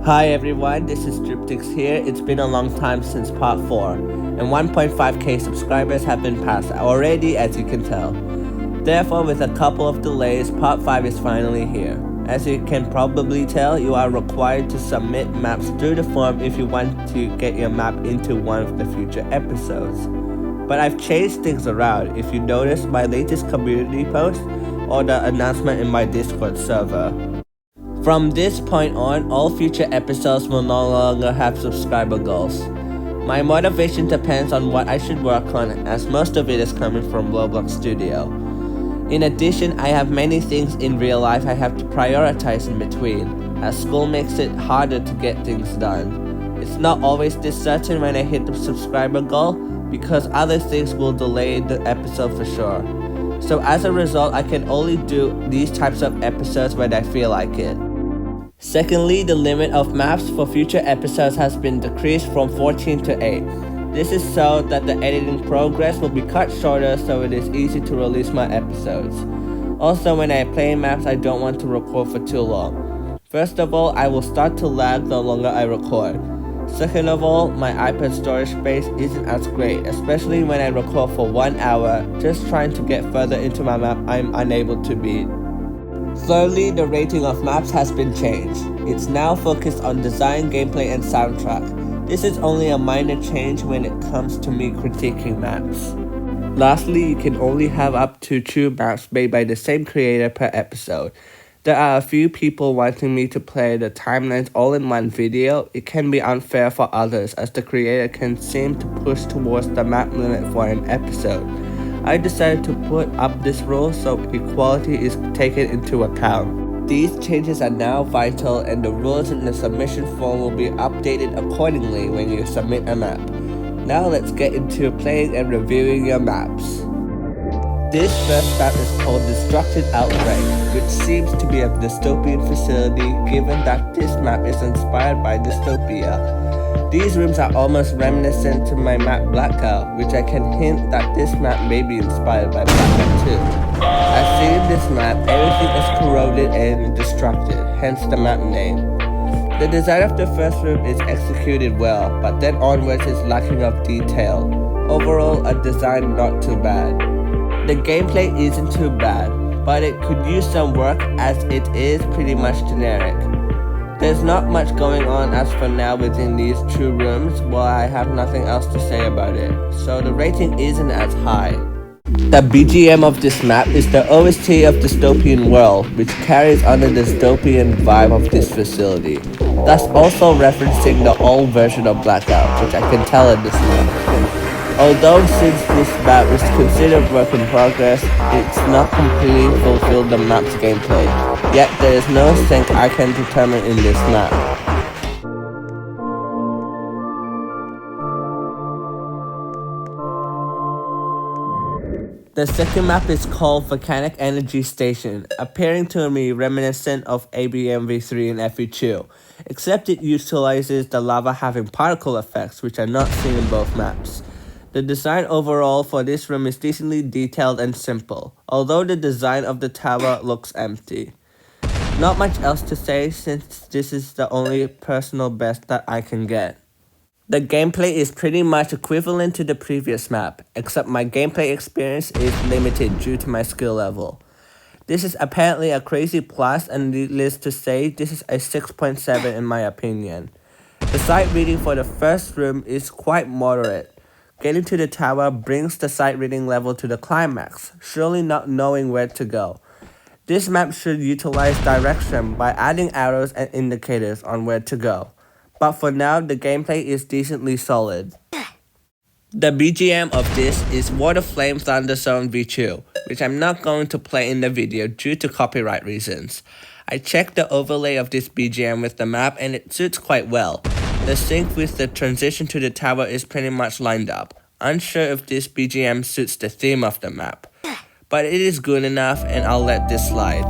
Hi everyone, this is JorlyxX here. It's been a long time since part 4, and 1.5k subscribers have been passed already, as you can tell. Therefore, with a couple of delays, part 5 is finally here. As you can probably tell, you are required to submit maps through the form if you want to get your map into one of the future episodes. But I've changed things around if you notice my latest community post or the announcement in my Discord server. From this point on, all future episodes will no longer have subscriber goals. My motivation depends on what I should work on, as most of it is coming from Roblox Studio. In addition, I have many things in real life I have to prioritize in between, as school makes it harder to get things done. It's not always this certain when I hit the subscriber goal, because other things will delay the episode for sure. So as a result, I can only do these types of episodes when I feel like it. Secondly, the limit of maps for future episodes has been decreased from 14 to 8. This is so that the editing progress will be cut shorter so it is easy to release my episodes. Also, when I play maps, I don't want to record for too long. First of all, I will start to lag the longer I record. Second of all, my iPad storage space isn't as great, especially when I record for 1 hour, just trying to get further into my map I'm unable to beat. Thirdly, the rating of maps has been changed. It's now focused on design, gameplay, and soundtrack. This is only a minor change when it comes to me critiquing maps. Lastly, you can only have up to 2 maps made by the same creator per episode. There are a few people wanting me to play the timelines all in one video. It can be unfair for others, as the creator can seem to push towards the map limit for an episode. I decided to put up this rule so equality is taken into account. These changes are now vital, and the rules in the submission form will be updated accordingly when you submit a map. Now let's get into playing and reviewing your maps. This first map is called Destructed Outbreak, which seems to be a dystopian facility given that this map is inspired by dystopia. These rooms are almost reminiscent to my map Blackout, which I can hint that this map may be inspired by Blackout too. As seen in this map, everything is corroded and destructed, hence the map name. The design of the first room is executed well, but then onwards is lacking of detail. Overall, a design not too bad. The gameplay isn't too bad, but it could use some work as it is pretty much generic. There's not much going on as for now within these 2 rooms, while I have nothing else to say about it, so the rating isn't as high. The BGM of this map is the OST of Dystopian World, which carries on the dystopian vibe of this facility, thus also referencing the old version of Blackout, which I can tell in this map. Although since this map is considered work in progress, it's not completely fulfilled the map's gameplay, yet there is no sync I can determine in this map. The second map is called Volcanic Energy Station, appearing to me reminiscent of ABMV3 and FE2, except it utilizes the lava having particle effects, which are not seen in both maps. The design overall for this room is decently detailed and simple, although the design of the tower looks empty. Not much else to say since this is the only personal best that I can get. The gameplay is pretty much equivalent to the previous map, except my gameplay experience is limited due to my skill level. This is apparently a crazy plus, and needless to say, this is a 6.7 in my opinion. The sight reading for the first room is quite moderate. Getting to the tower brings the sight reading level to the climax, surely not knowing where to go. This map should utilize direction by adding arrows and indicators on where to go. But for now, the gameplay is decently solid. The BGM of this is Water Flame Thunderzone V2, which I'm not going to play in the video due to copyright reasons. I checked the overlay of this BGM with the map and it suits quite well. The sync with the transition to the tower is pretty much lined up. Unsure if this BGM suits the theme of the map, but it is good enough and I'll let this slide.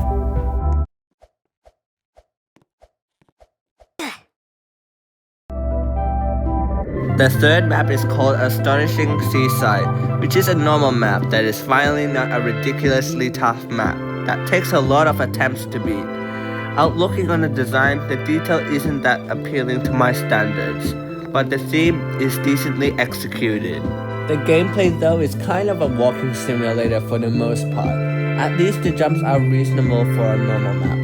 The third map is called Astonishing Seaside, which is a normal map that is finally not a ridiculously tough map that takes a lot of attempts to beat. Outlooking on the design, the detail isn't that appealing to my standards, but the theme is decently executed. The gameplay though is kind of a walking simulator for the most part. At least the jumps are reasonable for a normal map.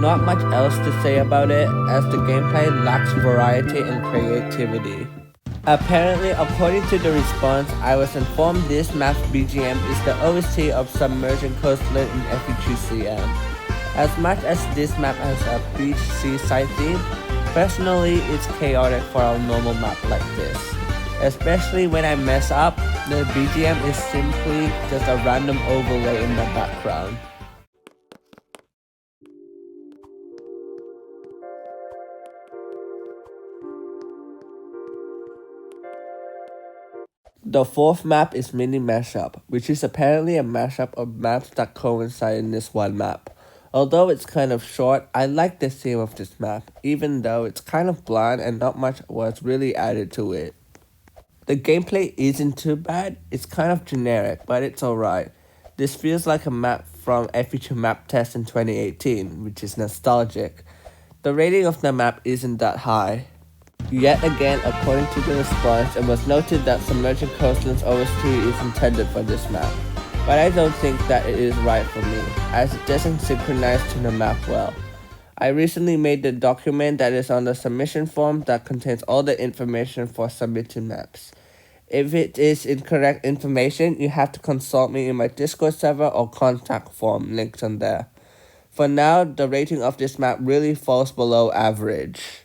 Not much else to say about it, as the gameplay lacks variety and creativity. Apparently, according to the response, I was informed this map's BGM is the OST of Submerging Coastline in Hkjkjkjbnjbkj. As much as this map has a beach seaside theme, personally it's chaotic for a normal map like this. Especially when I mess up, the BGM is simply just a random overlay in the background. The fourth map is Mini Mashup, which is apparently a mashup of maps that coincide in this one map. Although it's kind of short, I like the theme of this map, even though it's kind of bland and not much was really added to it. The gameplay isn't too bad, it's kind of generic, but it's alright. This feels like a map from FE2 map test in 2018, which is nostalgic. The rating of the map isn't that high. Yet again, according to the response, it was noted that Submerging Coastlands OST is intended for this map. But I don't think that it is right for me, as it doesn't synchronize to the map well. I recently made the document that is on the submission form that contains all the information for submitting maps. If it is incorrect information, you have to consult me in my Discord server or contact form linked on there. For now, the rating of this map really falls below average.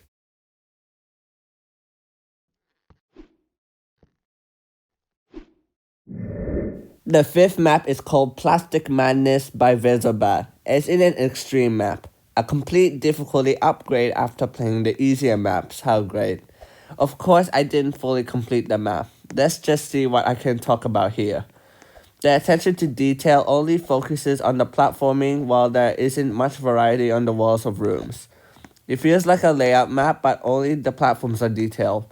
The fifth map is called Plastic Madness by Velo-city, as in an extreme map. A complete difficulty upgrade after playing the easier maps, how great. Of course, I didn't fully complete the map. Let's just see what I can talk about here. The attention to detail only focuses on the platforming while there isn't much variety on the walls of rooms. It feels like a layout map, but only the platforms are detailed.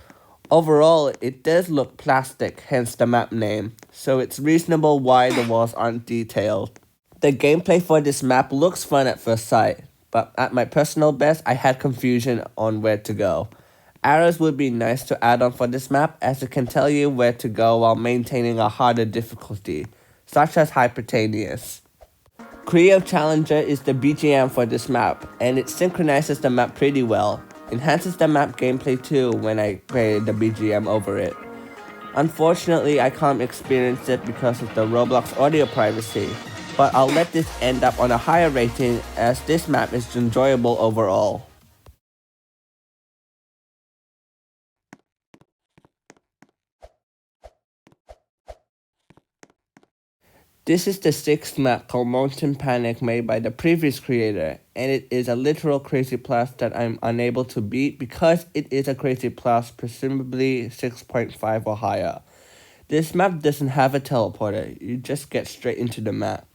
Overall, it does look plastic, hence the map name, so it's reasonable why the walls aren't detailed. The gameplay for this map looks fun at first sight, but at my personal best, I had confusion on where to go. Arrows would be nice to add on for this map, as it can tell you where to go while maintaining a harder difficulty, such as Hypertanius. Creo Challenger is the BGM for this map, and it synchronizes the map pretty well. Enhances the map gameplay too when I play the BGM over it. Unfortunately, I can't experience it because of the Roblox audio privacy, but I'll let this end up on a higher rating as this map is enjoyable overall. This is the sixth map called Mountain Panic made by the previous creator, and it is a literal Crazy Plus that I'm unable to beat because it is a Crazy Plus, presumably 6.5 or higher. This map doesn't have a teleporter, you just get straight into the map.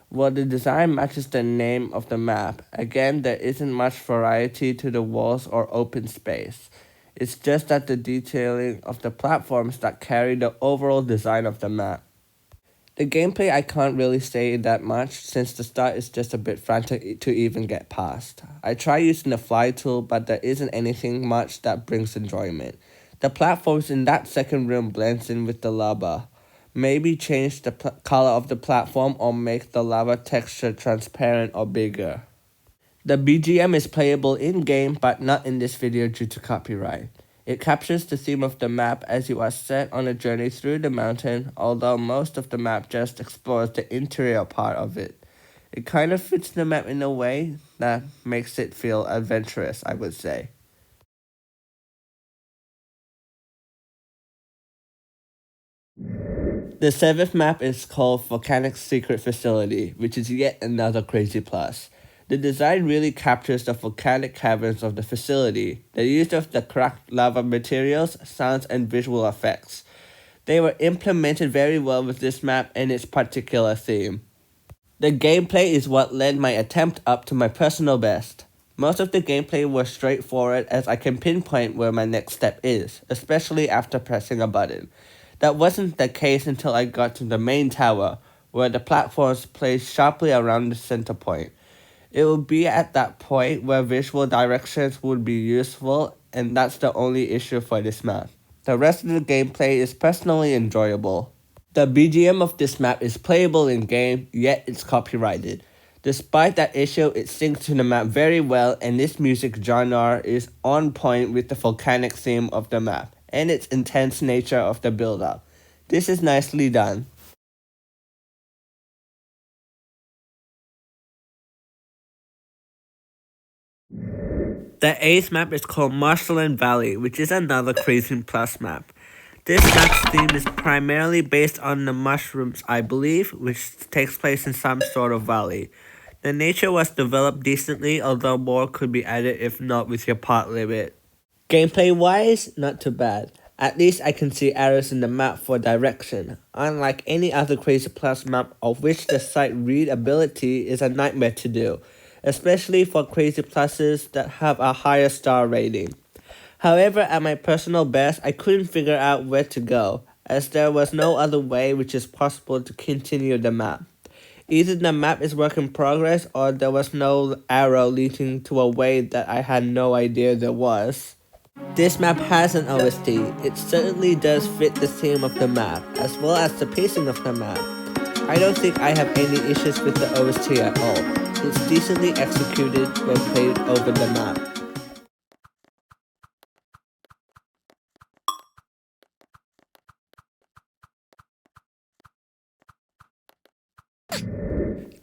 While the design matches the name of the map, again there isn't much variety to the walls or open space. It's just that the detailing of the platforms that carry the overall design of the map. The gameplay I can't really say that much since the start is just a bit frantic to even get past. I try using the fly tool, but there isn't anything much that brings enjoyment. The platforms in that second room blends in with the lava. Maybe change the color of the platform or make the lava texture transparent or bigger. The BGM is playable in-game but not in this video due to copyright. It captures the theme of the map as you are set on a journey through the mountain, although most of the map just explores the interior part of it. It kind of fits the map in a way that makes it feel adventurous, I would say. The seventh map is called Volcanic's Secret Facility, which is yet another Crazy Plus. The design really captures the volcanic caverns of the facility, the use of the cracked lava materials, sounds, and visual effects. They were implemented very well with this map and its particular theme. The gameplay is what led my attempt up to my personal best. Most of the gameplay was straightforward as I can pinpoint where my next step is, especially after pressing a button. That wasn't the case until I got to the main tower, where the platforms placed sharply around the center point. It would be at that point where visual directions would be useful, and that's the only issue for this map. The rest of the gameplay is personally enjoyable. The BGM of this map is playable in-game, yet it's copyrighted. Despite that issue, it syncs to the map very well, and this music genre is on point with the volcanic theme of the map, and its intense nature of the build-up. This is nicely done. The 8th map is called Mushland Valley, which is another Crazy Plus map. This map's theme is primarily based on the mushrooms, I believe, which takes place in some sort of valley. The nature was developed decently, although more could be added if not with your part limit. Gameplay-wise, not too bad. At least I can see arrows in the map for direction, unlike any other Crazy Plus map of which the sight readability is a nightmare to do, especially for Crazy Pluses that have a higher star rating. However, at my personal best, I couldn't figure out where to go, as there was no other way which is possible to continue the map. Either the map is work in progress or there was no arrow leading to a way that I had no idea there was. This map has an OST. It certainly does fit the theme of the map, as well as the pacing of the map. I don't think I have any issues with the OST at all. It's decently executed when played over the map.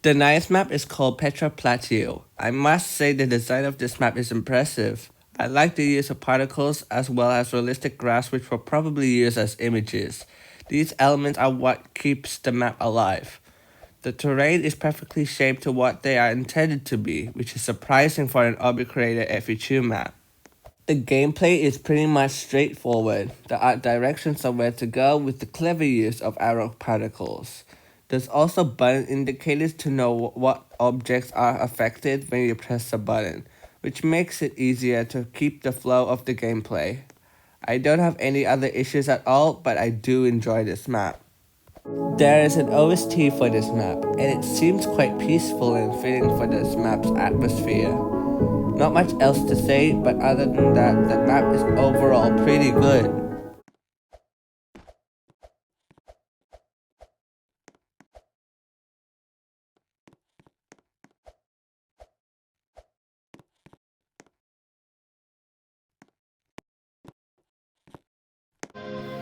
The 9th map is called Petra Plateau. I must say the design of this map is impressive. I like the use of particles as well as realistic grass which were probably used as images. These elements are what keeps the map alive. The terrain is perfectly shaped to what they are intended to be, which is surprising for an Obby Creator FE2 map. The gameplay is pretty much straightforward. The art directions are where to go with the clever use of arrow particles. There's also button indicators to know what objects are affected when you press a button, which makes it easier to keep the flow of the gameplay. I don't have any other issues at all, but I do enjoy this map. There is an OST for this map, and it seems quite peaceful and fitting for this map's atmosphere. Not much else to say, but other than that, the map is overall pretty good.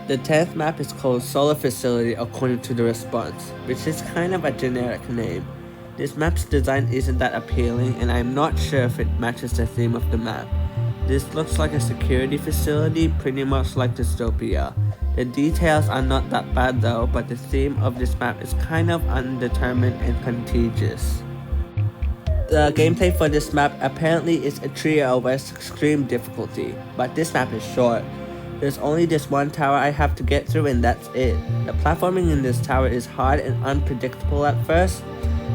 The 10th map is called Solar Facility according to the response, which is kind of a generic name. This map's design isn't that appealing, and I'm not sure if it matches the theme of the map. This looks like a security facility, pretty much like Dystopia. The details are not that bad though, but the theme of this map is kind of undetermined and contagious. The gameplay for this map apparently is a TRIA.os extreme difficulty, but this map is short. There's only this one tower I have to get through and that's it. The platforming in this tower is hard and unpredictable at first,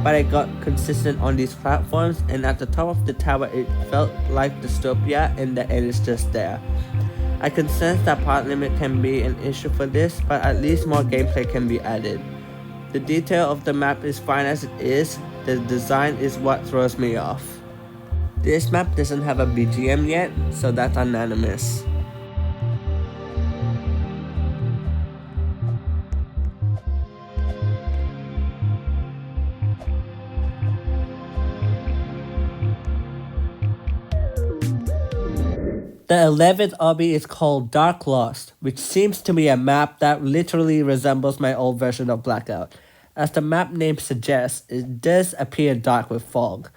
but I got consistent on these platforms, and at the top of the tower it felt like Dystopia and the end is just there. I can sense that part limit can be an issue for this, but at least more gameplay can be added. The detail of the map is fine as it is, the design is what throws me off. This map doesn't have a BGM yet, so that's unanimous. The 11th obby is called Dark Lost, which seems to be a map that literally resembles my old version of Blackout. As the map name suggests, it does appear dark with fog.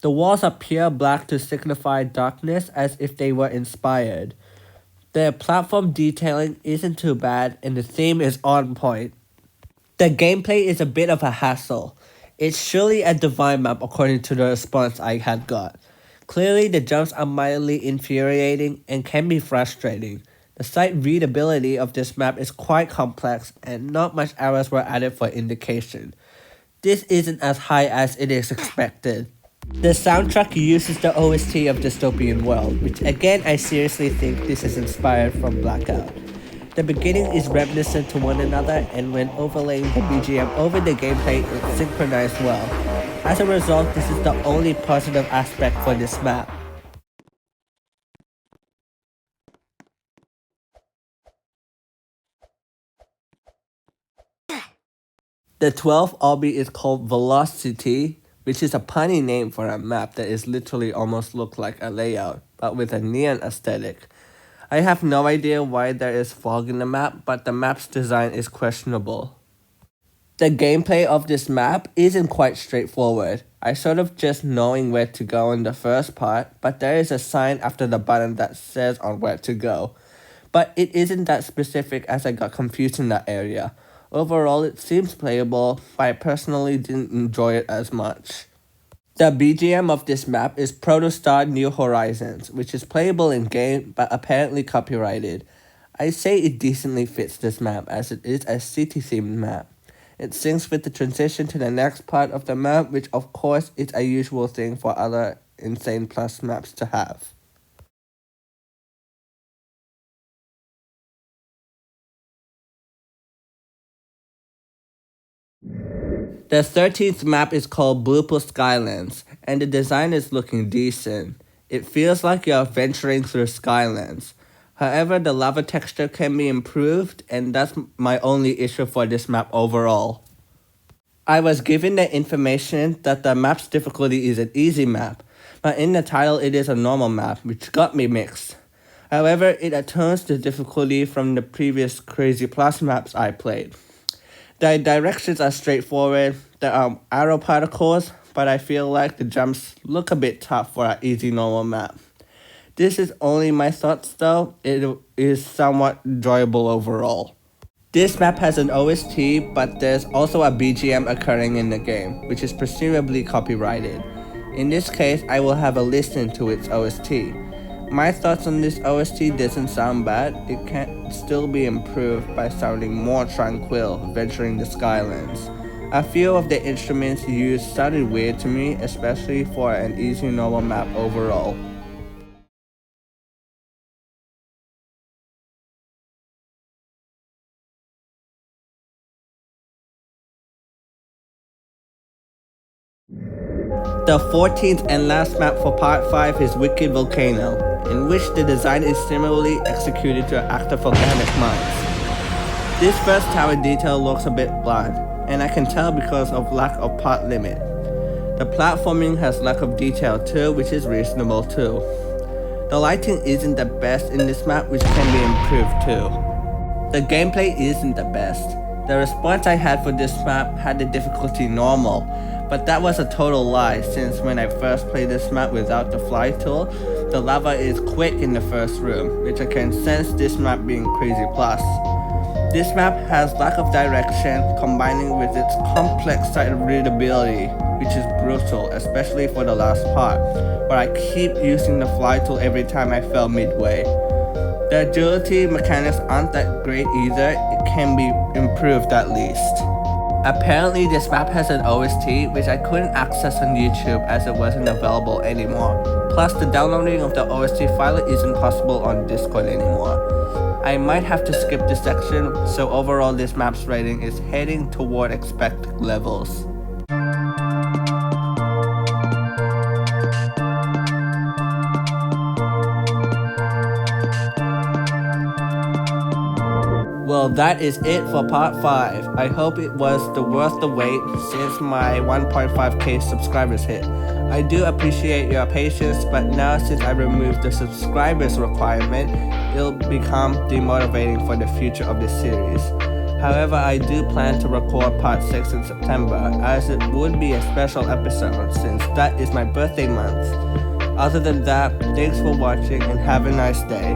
The walls are pure black to signify darkness as if they were inspired. The platform detailing isn't too bad and the theme is on point. The gameplay is a bit of a hassle. It's surely a divine map according to the response I had got. Clearly, the jumps are mildly infuriating and can be frustrating. The sight readability of this map is quite complex and not much arrows were added for indication. This isn't as high as it is expected. The soundtrack uses the OST of Dystopian World, which again I seriously think this is inspired from Blackout. The beginning is reminiscent to one another, and when overlaying the BGM over the gameplay, it's synchronized well. As a result, this is the only positive aspect for this map. The 12th obby is called Velo-city, which is a punny name for a map that is literally almost look like a layout, but with a neon aesthetic. I have no idea why there is fog in the map, but the map's design is questionable. The gameplay of this map isn't quite straightforward. I sort of just knowing where to go in the first part, but there is a sign after the button that says on where to go. But it isn't that specific as I got confused in that area. Overall, it seems playable, but I personally didn't enjoy it as much. The BGM of this map is Protostar New Horizons, which is playable in game but apparently copyrighted. I say it decently fits this map as it is a city-themed map. It syncs with the transition to the next part of the map, which of course is a usual thing for other Insane Plus maps to have. The 13th map is called Bluple Skylands, and the design is looking decent. It feels like you're venturing through Skylands. However, the lava texture can be improved, and that's my only issue for this map overall. I was given the information that the map's difficulty is an easy map, but in the title it is a normal map, which got me mixed. However, it atones the difficulty from the previous Crazy Plus maps I played. The directions are straightforward, there are arrow particles, but I feel like the jumps look a bit tough for an easy normal map. This is only my thoughts though, it is somewhat enjoyable overall. This map has an OST, but there's also a BGM occurring in the game, which is presumably copyrighted. In this case, I will have a listen to its OST. My thoughts on this OST doesn't sound bad, it can still be improved by sounding more tranquil venturing the Skylands. A few of the instruments used sounded weird to me, especially for an easy normal map overall. The 14th and last map for part 5 is Wicked Volcano, in which the design is similarly executed to active volcanic mines. This first tower detail looks a bit bland, and I can tell because of lack of part limit. The platforming has lack of detail too, which is reasonable too. The lighting isn't the best in this map, which can be improved too. The gameplay isn't the best. The response I had for this map had the difficulty normal, but that was a total lie since when I first played this map without the fly tool, the lava is quick in the first room, which I can sense this map being Crazy Plus. This map has lack of direction combining with its complex side of readability, which is brutal, especially for the last part, where I keep using the fly tool every time I fell midway. The agility mechanics aren't that great either, it can be improved at least. Apparently this map has an OST which I couldn't access on YouTube as it wasn't available anymore. Plus the downloading of the OST file isn't possible on Discord anymore. I might have to skip this section, so overall this map's rating is heading toward expected levels. Well, that is it for part 5. I hope it was worth the wait since my 1.5k subscribers hit. I do appreciate your patience, but now since I removed the subscribers requirement, it'll become demotivating for the future of this series. However, I do plan to record part 6 in September, as it would be a special episode since that is my birthday month. Other than that, thanks for watching and have a nice day.